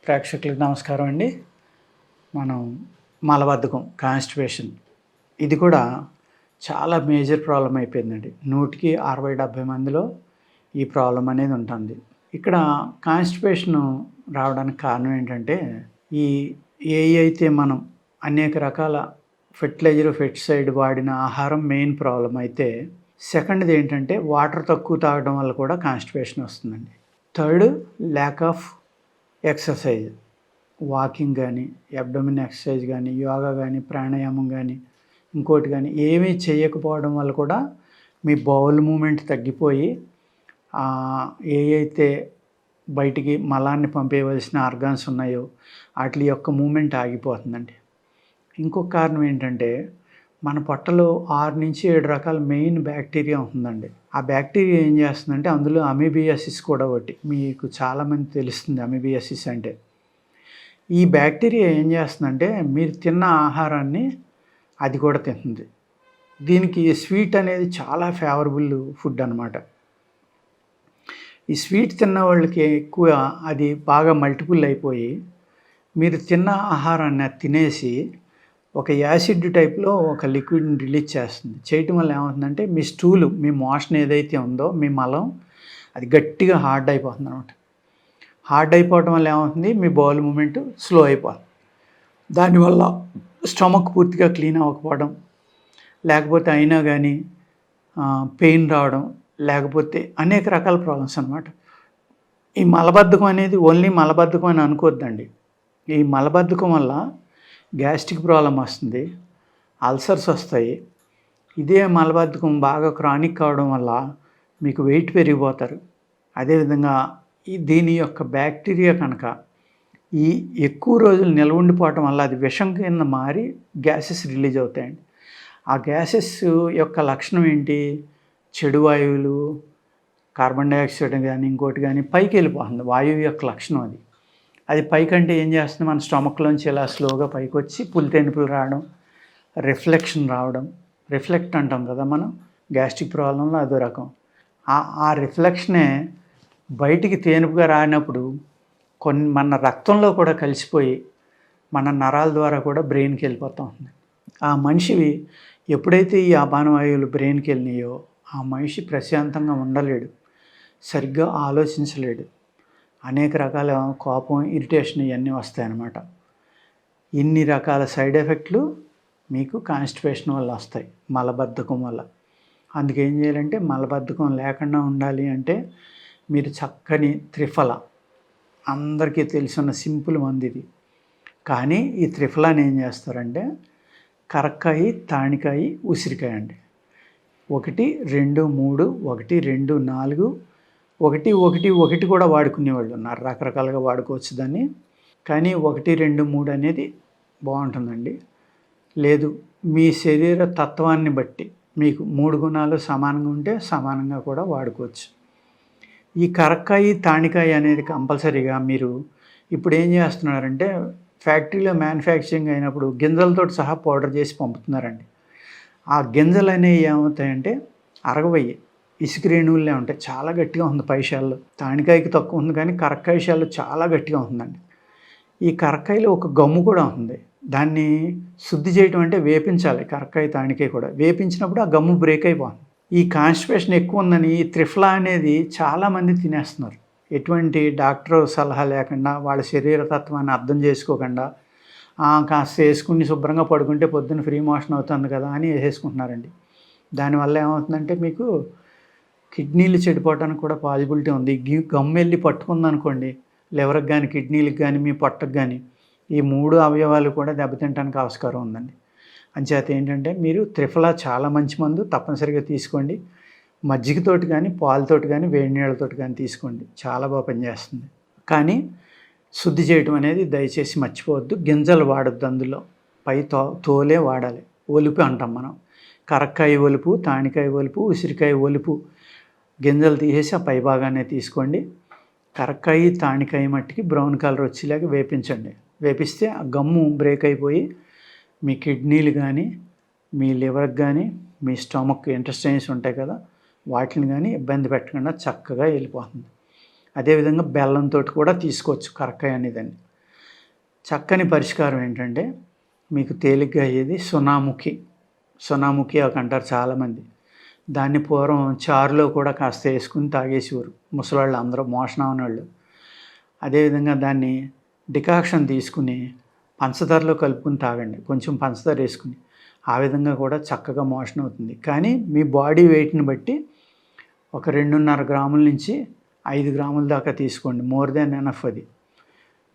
ప్రేక్షకులకు నమస్కారం అండి. మనం మలబద్ధకం, కాన్‌స్టిపేషన్ ఇది కూడా చాలా మేజర్ ప్రాబ్లమ్ అయిపోయిందండి. 100కి 60, 70 మందిలో ఈ ప్రాబ్లమ్ అనేది ఉంటుంది. ఇక్కడ కాన్‌స్టిపేషన్ రావడానికి కారణం ఏంటంటే, ఈ ఏయైతే మనం అనేక రకాల ఫెర్టిలైజర్, పెస్టిసైడ్ వాడిన ఆహారం మెయిన్ ప్రాబ్లమ్ అయితే, సెకండ్‌ది ఏంటంటే వాటర్ తక్కువ తాగడం వల్ల కూడా కాన్‌స్టిపేషన్ వస్తుందండి. Third lack of exercise, walking కానీ, అబ్డోమిన్ ఎక్సర్సైజ్ కానీ, యోగా కానీ, ప్రాణాయామం కానీ, ఇంకోటి కానీ ఏమీ చేయకపోవడం వల్ల కూడా మీ బౌల్ మూమెంట్ తగ్గిపోయి ఏవైతే బయటికి మలాన్ని పంపేయవలసిన ఆర్గాన్స్ ఉన్నాయో వాటి యొక్క మూమెంట్ ఆగిపోతుందండి. ఇంకొక కారణం ఏంటంటే, మన పొట్టలో 6 నుంచి 7 రకాల మెయిన్ బ్యాక్టీరియా ఉంటుందండి. ఆ బ్యాక్టీరియా ఏం చేస్తుందంటే, అందులో అమీబియాసిస్ కూడా ఒకటి. మీకు చాలామంది తెలుస్తుంది అమీబియాసిస్ అంటే. ఈ బ్యాక్టీరియా ఏం చేస్తుందంటే, మీరు తిన్న ఆహారాన్ని అది కూడా తింటుంది. దీనికి స్వీట్ అనేది చాలా ఫేవరబుల్ ఫుడ్ అనమాట. ఈ స్వీట్ తిన్న వాళ్ళకి ఎక్కువ అది బాగా మల్టిపుల్ అయిపోయి, మీరు తిన్న ఆహారాన్ని అది తినేసి ఒక యాసిడ్ టైప్‌లో ఒక లిక్విడ్‌ని రిలీజ్ చేస్తుంది. చేయటం వల్ల ఏమవుతుందంటే, మీ స్టూలు, మీ మోషన్ ఏదైతే ఉందో, మీ మలం అది గట్టిగా హార్డ్ అయిపోతుందనమాట. హార్డ్ అయిపోవటం వల్ల ఏమవుతుంది, మీ బౌల్ మూమెంట్ స్లో అయిపోతుంది. దానివల్ల స్టమక్ పూర్తిగా క్లీన్ అవ్వకపోవడం, లేకపోతే అయినా కానీ పెయిన్ రావడం, లేకపోతే అనేక రకాల ప్రాబ్లమ్స్ అనమాట. ఈ మలబద్ధకం అనేది ఓన్లీ మలబద్ధకం అని అనుకోవద్దండి. ఈ మలబద్ధకం వల్ల గ్యాస్ట్రిక్ ప్రాబ్లమ్ వస్తుంది, అల్సర్స్ వస్తాయి. ఇదే మలబద్ధకం బాగా క్రానిక్ కావడం వల్ల మీకు వెయిట్ పెరిగిపోతారు. అదేవిధంగా దీని యొక్క బ్యాక్టీరియా కనుక ఈ ఎక్కువ రోజులు నిల్వ ఉండిపోవటం వల్ల అది విషం కింద మారి గ్యాసెస్ రిలీజ్ అవుతాయండి. ఆ గ్యాసెస్ యొక్క లక్షణం ఏంటి? చెడు వాయువులు, కార్బన్ డైఆక్సైడ్ కానీ, ఇంకోటి కానీ పైకి వెళ్ళిపోతుంది. వాయువు యొక్క లక్షణం అది. అది పైకంటే ఏం చేస్తుంది, మన స్టమక్లోంచి ఇలా స్లోగా పైకి వచ్చి పులితేనుపులు రావడం, రిఫ్లెక్షన్ రావడం. రిఫ్లెక్ట్ అంటాం కదా మనం, గ్యాస్ట్రిక్ ప్రాబ్లంలో అదో రకం. ఆ రిఫ్లెక్షనే బయటికి తేనుపుగా రానప్పుడు మన రక్తంలో కూడా కలిసిపోయి మన నరాల ద్వారా కూడా బ్రెయిన్కి వెళ్ళిపోతూ ఉంది. ఆ మనిషివి ఎప్పుడైతే ఈ అపాన వాయువులు బ్రెయిన్కి వెళ్ళినాయో, ఆ మనిషి ప్రశాంతంగా ఉండలేడు, సరిగ్గా ఆలోచించలేడు, అనేక రకాల కోపం, ఇరిటేషన్ ఇవన్నీ వస్తాయన్నమాట. ఇన్ని రకాల సైడ్ ఎఫెక్ట్లు మీకు కాన్‌స్టిపేషన్ వల్ల వస్తాయి, మలబద్ధకం వల్ల. అందుకే ఏం చేయాలంటే, మలబద్ధకం లేకుండా ఉండాలి అంటే మీరు చక్కని త్రిఫల, అందరికీ తెలిసిన సింపుల్ మందు ఇది. కానీ ఈ త్రిఫలాని ఏం చేస్తారంటే, కరక్కాయ, తానికాయ, ఉసిరికాయ అండి. 1, 2, 3, 1, 2, 4, 1, 1, 1 కూడా వాడుకునేవాళ్ళు ఉన్నారు. రకరకాలుగా వాడుకోవచ్చు దాన్ని. కానీ 1, 2, 3 అనేది బాగుంటుందండి. లేదు, మీ శరీర తత్వాన్ని బట్టి మీకు 3 గుణాలు సమానంగా ఉంటే సమానంగా కూడా వాడుకోవచ్చు. ఈ కరక్కాయ, తానికాయ అనేది కంపల్సరీగా మీరు ఇప్పుడు ఏం చేస్తున్నారంటే, ఫ్యాక్టరీలో మ్యానుఫ్యాక్చరింగ్ అయినప్పుడు గింజలతో సహా పౌడర్ చేసి పంపుతున్నారండి. ఆ గింజలు అనేవి ఏమవుతాయంటే అరగవయ్యి, ఇసుక రేణువులే ఉంటాయి. చాలా గట్టిగా ఉంది పై షెల్. తానికాయకి తక్కువ ఉంది, కానీ కరక్కాయ షెల్ చాలా గట్టిగా ఉంటుందండి. ఈ కరక్కాయలో ఒక గమ్ము కూడా ఉంది. దాన్ని శుద్ధి చేయటం అంటే వేపించాలి. కరక్కాయ, తానికాయ కూడా వేపించినప్పుడు ఆ గమ్ము బ్రేక్ అయిపోతుంది. ఈ కాన్‌స్టిపేషన్ ఎక్కువ ఉందని ఈ త్రిఫలా అనేది చాలామంది తినేస్తున్నారు. ఎటువంటి డాక్టర్ సలహా లేకుండా, వాళ్ళ శరీర తత్వాన్ని అర్థం చేసుకోకుండా, కాస్త వేసుకుని శుభ్రంగా పడుకుంటే పొద్దున్న ఫ్రీ మోషన్ అవుతుంది కదా అని వేసేసుకుంటున్నారండి. దానివల్ల ఏమవుతుందంటే, మీకు కిడ్నీలు చెడిపోవడానికి కూడా పాజిబిలిటీ ఉంది. గమ్ము వెళ్ళి పట్టుకుందనుకోండి, లివర్కి కానీ, కిడ్నీలకు కానీ, మీ పొట్టకు కానీ, ఈ 3 అవయవాలు కూడా దెబ్బతింటానికి ఆస్కారం ఉందండి. అంచేత ఏంటంటే, మీరు త్రిఫలా చాలా మంచి మందు, తప్పనిసరిగా తీసుకోండి. మజ్జిగతోటి కానీ, పాలతోటి కానీ, వేడి నీళ్ళతోటి కానీ తీసుకోండి, చాలా బాగా పనిచేస్తుంది. కానీ శుద్ధి చేయటం అనేది దయచేసి మర్చిపోవద్దు. గింజలు వాడొద్దు, అందులో పై తోలే వాడాలి. ఒలుపు అంటాం మనం. కరక్కాయ ఒలుపు, తానికాయ ఒలుపు, ఉసిరికాయ ఒలుపు గింజలు తీసేసి ఆ పై భాగాన్ని తీసుకోండి. కరక్కాయ, తానికాయ మట్టికి బ్రౌన్ కలర్ వచ్చేలాగా వేపించండి. వేపిస్తే ఆ గమ్ము బ్రేక్ అయిపోయి మీ కిడ్నీలు కానీ, మీ లివర్కి కానీ, మీ స్టమక్ ఇంటెస్టైన్స్ ఉంటాయి కదా, వాటిని కానీ ఇబ్బంది పెట్టకుండా చక్కగా వెళ్ళిపోతుంది. అదేవిధంగా బెల్లంతో కూడా తీసుకోవచ్చు కరక్కాయ అనేదాన్ని. చక్కని పరిష్కారం ఏంటంటే మీకు తేలిగ్గా అయ్యేది సునాముఖి. సునాముఖి ఆకు అంటారు చాలామంది. దాన్ని పూర్వం చారులో కూడా కాస్త వేసుకుని తాగేసేవారు ముసలోళ్ళు అందరూ, మోషన్ అవనోళ్ళు. అదేవిధంగా దాన్ని డికాక్షన్ తీసుకుని పంచదారలో కలుపుకుని తాగండి, కొంచెం పంచదార వేసుకుని. ఆ విధంగా కూడా చక్కగా మోషన్ అవుతుంది. కానీ మీ బాడీ వెయిట్ని బట్టి ఒక 2.5 గ్రాముల నుంచి 5 గ్రాముల దాకా తీసుకోండి, మోర్ దెన్ ఎనఫ్ అది.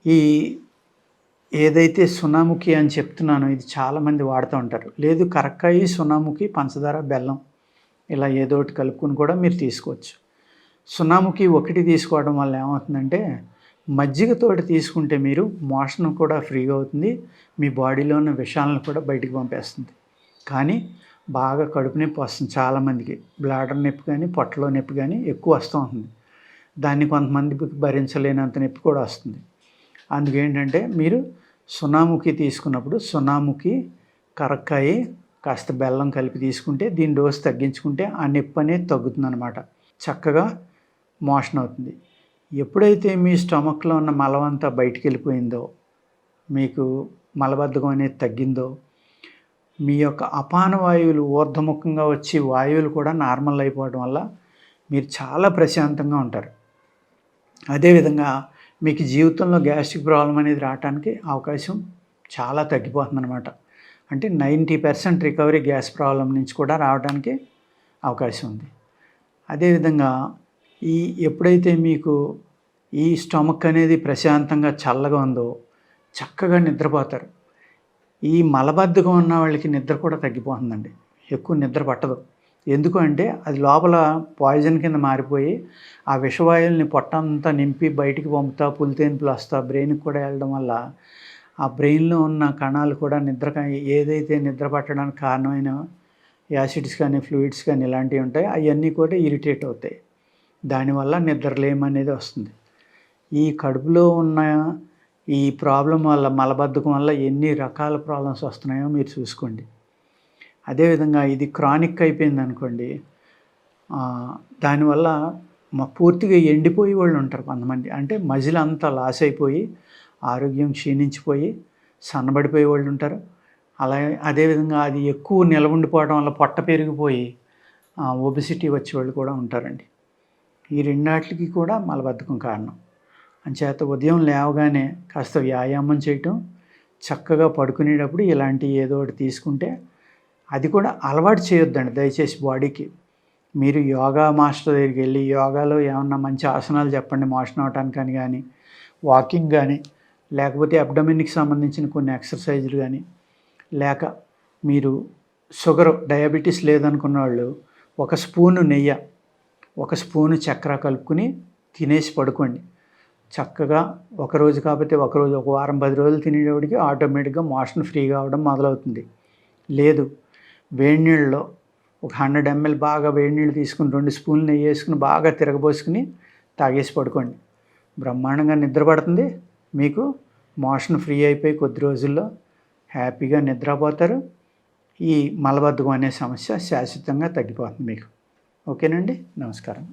ఈ ఏదైతే సునాముఖి అని చెప్తున్నానో ఇది చాలామంది వాడుతూ ఉంటారు. లేదు కరక్కాయి, సునాముఖి, పంచదార, బెల్లం ఇలా ఏదో ఒకటి కలుపుకుని కూడా మీరు తీసుకోవచ్చు. సునాముఖి ఒకటి తీసుకోవడం వల్ల ఏమవుతుందంటే మజ్జిగతోటి తీసుకుంటే మీరు మోషన్ కూడా ఫ్రీగా అవుతుంది, మీ బాడీలో ఉన్న విషాలను కూడా బయటికి పంపేస్తుంది. కానీ బాగా కడుపు నొప్పి వస్తుంది చాలామందికి, బ్లాడర్ నొప్పి కానీ పొట్టలో నొప్పి కానీ ఎక్కువ వస్తూ ఉంటుంది. దాన్ని కొంతమందికి భరించలేనంత నొప్పి కూడా వస్తుంది. అందుకేంటంటే మీరు సునాముఖి తీసుకున్నప్పుడు సునాముఖి, కరక్కాయి, కాస్త బెల్లం కలిపి తీసుకుంటే దీని డోసు తగ్గించుకుంటే ఆ నొప్పి అనేది తగ్గుతుందన్నమాట. చక్కగా మోషన్ అవుతుంది. ఎప్పుడైతే మీ స్టమక్లో ఉన్న మలం అంతా బయటికి వెళ్ళిపోయిందో, మీకు మలబద్ధకం అనేది తగ్గిందో, మీ యొక్క అపాన వాయువులు ఊర్ధముఖంగా వచ్చి వాయువులు కూడా నార్మల్ అయిపోవడం వల్ల మీరు చాలా ప్రశాంతంగా ఉంటారు. అదేవిధంగా మీకు జీవితంలో గ్యాస్ట్రిక్ ప్రాబ్లం అనేది రావడానికి అవకాశం చాలా తగ్గిపోతుందన్నమాట. అంటే 90% రికవరీ గ్యాస్ ప్రాబ్లం నుంచి కూడా రావడానికి అవకాశం ఉంది. అదేవిధంగా ఎప్పుడైతే మీకు ఈ స్టమక్ అనేది ప్రశాంతంగా చల్లగా ఉందో చక్కగా నిద్రపోతారు. ఈ మలబద్ధకం ఉన్న వాళ్ళకి నిద్ర కూడా తగ్గిపోతుందండి, ఎక్కువ నిద్ర పట్టదు. ఎందుకు అంటే అది లోపల పాయిజన్ కింద మారిపోయి ఆ విషవాయువుల్ని పొట్టంతా నింపి బయటికి పంపుతా, పులితేనుపులు వస్తా బ్రెయిన్కి కూడా వెళ్ళడం వల్ల ఆ బ్రెయిన్లో ఉన్న కణాలు కూడా ఏదైతే నిద్ర పట్టడానికి కారణమైన యాసిడ్స్ కానీ ఫ్లూయిడ్స్ కానీ ఇలాంటివి ఉంటాయి, అవన్నీ కూడా ఇరిటేట్ అవుతాయి. దానివల్ల నిద్రలేమనేది వస్తుంది. ఈ కడుపులో ఉన్న ఈ ప్రాబ్లం వల్ల, మలబద్ధకం వల్ల ఎన్ని రకాల ప్రాబ్లమ్స్ వస్తున్నాయో మీరు చూసుకోండి. అదేవిధంగా ఇది క్రానిక్ అయిపోయింది అనుకోండి, దానివల్ల పూర్తిగా ఎండిపోయే వాళ్ళు ఉంటారు కొంతమంది. అంటే మజిల్ అంతా లాస్ అయిపోయి ఆరోగ్యం క్షీణించిపోయి సన్నబడిపోయే వాళ్ళు ఉంటారు. అదేవిధంగా అది ఎక్కువ నిలబడిపోవడం వల్ల పొట్ట పెరిగిపోయి ఒబెసిటీ వచ్చేవాళ్ళు కూడా ఉంటారండి. ఈ రెండాటికి కూడా మలబద్ధకం కారణం. అంచేత ఉదయం లేవగానే కాస్త వ్యాయామం చేయటం, చక్కగా పడుకునేటప్పుడు ఇలాంటి ఏదో ఒకటి తీసుకుంటే, అది కూడా అలవాటు చేయొద్దండి దయచేసి బాడీకి. మీరు యోగా మాస్టర్ దగ్గరికి వెళ్ళి యోగాలో ఏమన్నా మంచి ఆసనాలు చెప్పండి మోషన్ అవటానికి కానీ వాకింగ్ కానీ, లేకపోతే అబ్డమిన్కి సంబంధించిన కొన్ని ఎక్సర్సైజులు కానీ, లేక మీరు డయాబెటీస్ లేదనుకున్న వాళ్ళు 1 స్పూను నెయ్యి, 1 స్పూను చక్కెర కలుపుకుని తినేసి పడుకోండి. చక్కగా ఒకరోజు కాకపోతే ఒకరోజు, ఒక వారం 10 రోజులు తినేటప్పటికి ఆటోమేటిక్గా మోషన్ ఫ్రీగా అవ్వడం మొదలవుతుంది. లేదు వేడి నీళ్ళలో ఒక 100 ml బాగా వేడి నీళ్ళు తీసుకుని 2 స్పూన్లు నెయ్యి వేసుకుని బాగా తిరగబోసుకుని తాగేసి పడుకోండి. బ్రహ్మాండంగా నిద్ర పడుతుంది. మీకు మోషన్ ఫ్రీ అయిపోయి కొద్ది రోజుల్లో హ్యాపీగా నిద్రపోతారు. ఈ మలబద్ధకం అనే సమస్య శాశ్వతంగా తగ్గిపోతుంది మీకు. ఓకేనండి, నమస్కారం.